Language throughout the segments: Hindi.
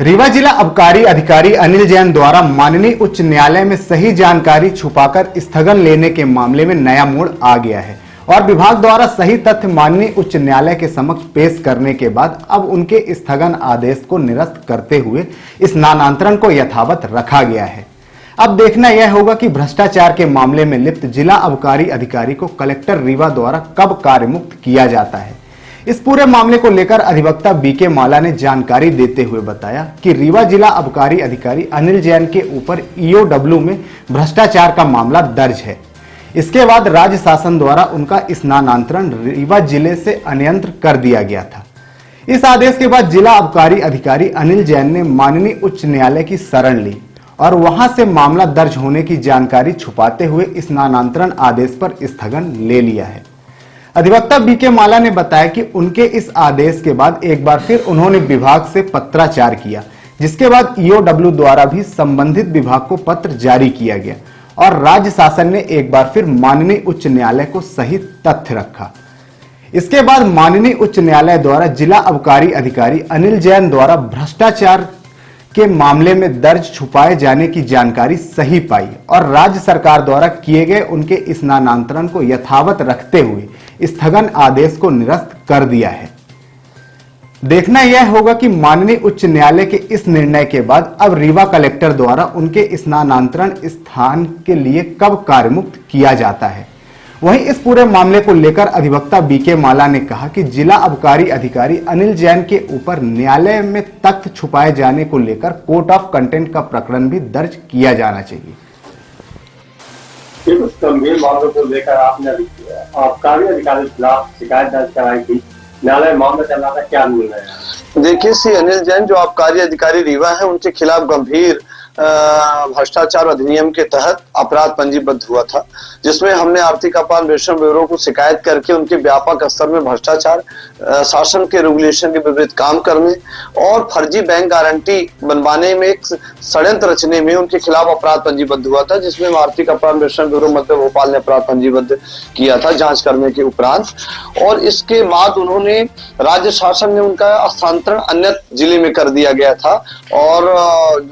रीवा जिला आबकारी अधिकारी अनिल जैन द्वारा माननीय उच्च न्यायालय में सही जानकारी छुपाकर स्थगन लेने के मामले में नया मोड़ आ गया है और विभाग द्वारा सही तथ्य माननीय उच्च न्यायालय के समक्ष पेश करने के बाद अब उनके स्थगन आदेश को निरस्त करते हुए स्थानांतरण को यथावत रखा गया है। अब देखना यह होगा कि भ्रष्टाचार के मामले में लिप्त जिला आबकारी अधिकारी को कलेक्टर रीवा द्वारा कब कार्यमुक्त किया जाता है। इस पूरे मामले को लेकर अधिवक्ता बीके माला ने जानकारी देते हुए बताया कि रीवा जिला आबकारी अधिकारी अनिल जैन के ऊपर ईओडब्ल्यू में भ्रष्टाचार का मामला दर्ज है। इसके बाद राज्य शासन द्वारा उनका स्थानांतरण रीवा जिले से अन्यंत्र कर दिया गया था। इस आदेश के बाद जिला आबकारी अधिकारी अनिल जैन ने माननीय उच्च न्यायालय की शरण ली और वहां से मामला दर्ज होने की जानकारी छुपाते हुए स्थानांतरण आदेश पर स्थगन ले लिया है। अधिवक्ता बीके माला ने बताया कि उनके इस आदेश के बाद एक बार फिर उन्होंने विभाग से पत्राचार किया, जिसके बाद ईओडब्ल्यू द्वारा भी संबंधित विभाग को पत्र जारी किया गया और राज्य शासन ने एक बार फिर माननीय उच्च न्यायालय को सही तथ्य रखा। इसके बाद माननीय उच्च न्यायालय द्वारा जिला आबकारी अधिकारी अनिल जैन द्वारा भ्रष्टाचार के मामले में दर्ज छुपाए जाने की जानकारी सही पाई और राज्य सरकार द्वारा किए गए उनके स्थानांतरण को यथावत रखते हुए स्थगन आदेश को निरस्त कर दिया है। देखना यह होगा कि माननीय उच्च न्यायालय के इस निर्णय के बाद अब रीवा कलेक्टर द्वारा उनके स्थानांतरण स्थान के लिए कब कार्यमुक्त किया जाता है। वहीं इस पूरे मामले को लेकर अधिवक्ता बीके माला ने कहा कि जिला आबकारी अधिकारी अनिल जैन के ऊपर न्यायालय में तथ्य छुपाए जाने को लेकर कोर्ट ऑफ कंटेंट का प्रकरण भी दर्ज किया जाना चाहिए। कुछ गंभीर मामलों को लेकर आपने आबकारी अधिकारी के खिलाफ शिकायत दर्ज कराई थी, न्यायालय मामला चल रहा था, क्या निर्णय है? देखिए, श्री अनिल जैन जो आबकारी अधिकारी रीवा है, उनके खिलाफ गंभीर भ्रष्टाचार अधिनियम के तहत अपराध पंजीबद्ध हुआ था, जिसमें हमने आर्थिक अपराध अन्वेषण ब्यूरो को शिकायत करके उनके व्यापक स्तर में भ्रष्टाचार, शासन के रेगुलेशन के विपरीत काम करने और फर्जी बैंक गारंटी बनवाने में एक षड्यंत्र रचने में उनके खिलाफ अपराध पंजीबद्ध हुआ था, जिसमें आर्थिक अपराध अन्वेषण ब्यूरो मध्य भोपाल ने अपराध पंजीबद्ध किया था जांच करने के उपरांत। और इसके बाद उन्होंने राज्य शासन ने उनका स्थानांतरण अन्य जिले में कर दिया गया था और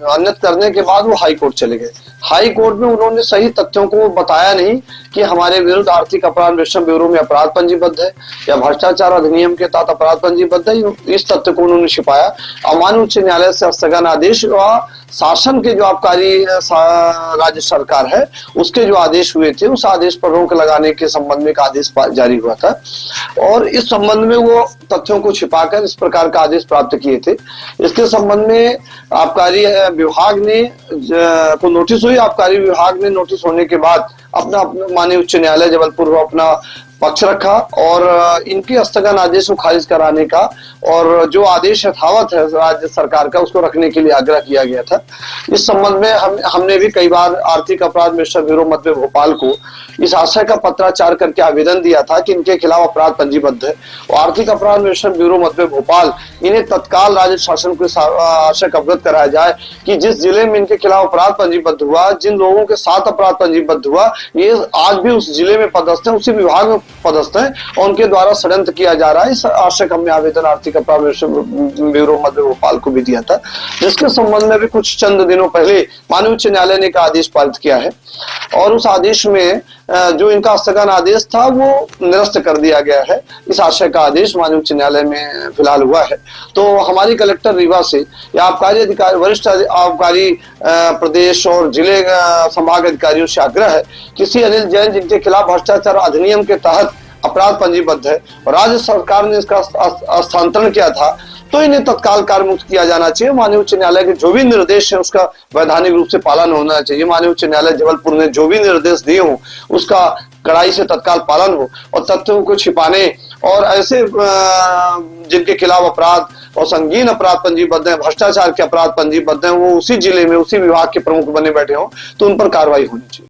अन्य करने के बाद वो हाई कोर्ट चले गए। हाई कोर्ट में उन्होंने सही तथ्यों को बताया नहीं कि हमारे विरुद्ध आर्थिक अपराध अन्वेषण ब्यूरो में अपराध पंजीबद्ध है या भ्रष्टाचार अधिनियम के तहत अपराध पंजीबद्ध है। इस तथ्य को उन्होंने छिपाया। माननीय उच्च न्यायालय से स्थगन आदेश व शासन के जो आबकारी राज्य सरकार है उसके जो आदेश हुए थे, उस आदेश पर रोक लगाने के संबंध में एक आदेश जारी हुआ था और इस संबंध में वो तथ्यों को छिपाकर इस प्रकार का आदेश प्राप्त किए थे। इसके संबंध में आबकारी विभाग ने को नोटिस हुई। आबकारी विभाग ने नोटिस होने के बाद अपना माननीय उच्च न्यायालय जबलपुर अपना पक्ष रखा और इनके स्थगन आदेश को खारिज कराने का और जो आदेश यथावत है राज्य सरकार का उसको रखने के लिए आग्रह किया गया था। इस संबंध में हमने भी कई बार आर्थिक अपराध अन्वेषण ब्यूरो मध्य भोपाल को इस आशय का पत्राचार करके आवेदन दिया था कि इनके खिलाफ अपराध पंजीबद्ध है और आर्थिक अपराध अन्वेषण ब्यूरो मध्य भोपाल इन्हें तत्काल राज्य शासन को आशय अवगत कराया जाए कि जिस जिले में इनके खिलाफ अपराध पंजीबद्ध हुआ, जिन लोगों के साथ अपराध पंजीबद्ध हुआ, ये आज भी उस जिले में पदस्थ है, उसी विभाग में पदस्थ है और उनके द्वारा षड्यंत्र किया जा रहा है। इस आशय का हमने आवेदन आर्थिक अपराध अन्वेषण ब्यूरो मध्य भोपाल को भी दिया था, जिसके संबंध में भी कुछ चंद दिनों पहले माननीय उच्च न्यायालय ने एक आदेश पारित किया है और उस आदेश में जो इनका स्थगन आदेश था वो निरस्त कर दिया गया है। इस आशय का आदेश माननीय उच्च न्यायालय में फिलहाल हुआ है। तो हमारी कलेक्टर रीवा से या आबकारी अधिकारी वरिष्ठ आबकारी प्रदेश और जिले संभाग अधिकारियों से आग्रह है कि श्री अनिल जैन जिनके खिलाफ भ्रष्टाचार अधिनियम के तहत अपराध पंजीबद्ध है और राज्य सरकार ने इसका स्थानांतरण किया था, तो इन्हें तत्काल कार्यमुक्त किया जाना चाहिए। माननीय उच्च न्यायालय के जो भी निर्देश है उसका वैधानिक रूप से पालन होना चाहिए। माननीय उच्च न्यायालय जबलपुर ने जो भी निर्देश दिए हों उसका कड़ाई से तत्काल पालन हो और तथ्यों को छिपाने और ऐसे जिनके खिलाफ अपराध और संगीन अपराध पंजीबद्ध है, भ्रष्टाचार के अपराध पंजीबद्ध है, वो उसी जिले में उसी विभाग के प्रमुख बने बैठे हों, तो उन पर कार्रवाई होनी चाहिए।